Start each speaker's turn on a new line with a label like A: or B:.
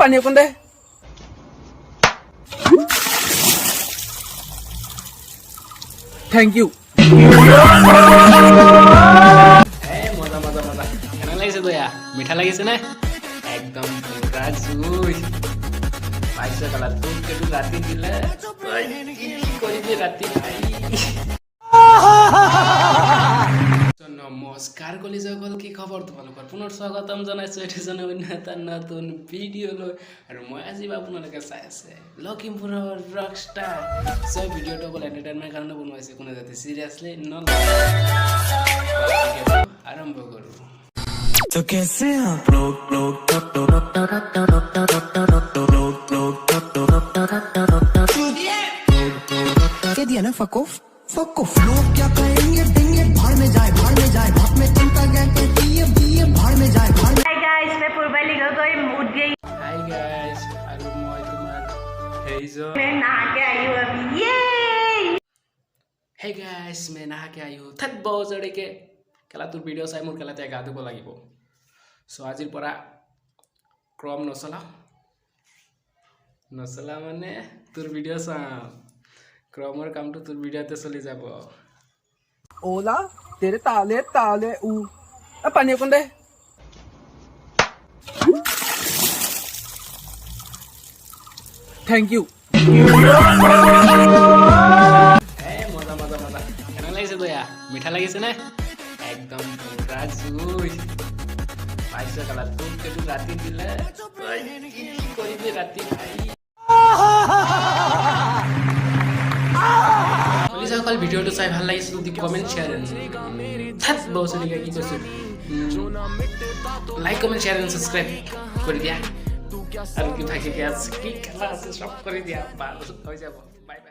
A: পানী অকণ দে thank U
B: মজা মজা মজা কেনে লাগিছে দয়া মিঠা লাগিছে নে একদম পুৰা জুই পাইছে কালা তোক কেতু ৰাতি দিলে তই কি কৰিবি ৰাতি ভাই নমস্কাৰ কলিজাসকল কি খবৰ তোমালোকৰ পুনৰ স্বাগতম জনাইছো এটিজনে অন্য এটা নতুন ভিডিঅ' লৈ আৰু মই আজি আপোনালোকে চাই আছে লখিমপুৰৰ ৰকষ্টাৰ সব ভিডিঅ'টো অকল এণ্টাৰটেইনমেণ্ট কাৰণে বনোৱা হৈছে কোনো যাতে চিৰিয়াছলি আৰম্ভ কৰোঁ
C: तो कैसे आप लोग कह दिया ना फक ऑफ लोग क्या कहेंगे देंगे भाड़ में जाए भाड़ में चिंता क्या कहती है भाड़ में जाए भाड़ में
D: हाय गाइस मैं पूर्वाली गई उठ गई
B: हाय गाइस আৰু মই তোমাৰ হেইজন
D: मैं नहा के आई हूं अभी ये
B: हे गाइस मैं नहा के आई हूं थक बहुत जड़े के केला তোৰ ভিডিঅ' চাই মোৰ কেলাতে গা ধুব লাগিব সো আজিৰ পৰা ক্ৰম নচলা মানে তোৰ ভিডিঅ' চাম ক্ৰমৰ কামটো তোৰ ভিডিঅ'তে চলি যাব
A: ओला तेरे ताले ताले ऊ पानी अकণ দে থেংক ইউ
B: মজা মজা মজা কেনে লাগিছে দয়া মিঠা লাগিছে নে একদম পুৰা জুই পাইছে কালা তোক কেতু ৰাতি দিলে তই কি কৰিবি ৰাতি ভাই সকল ভিডিঅ'টো চাই ভাল লাগিছিল যদি কমেণ্ট শ্বেয়াৰ থাক বছৰিকা কি কৈছোঁ like comment share and subscribe কৰি দিয়া আৰু কি থাকে কি খেলা আছে সব কৰি দিয়া হৈ যাব বাই বাই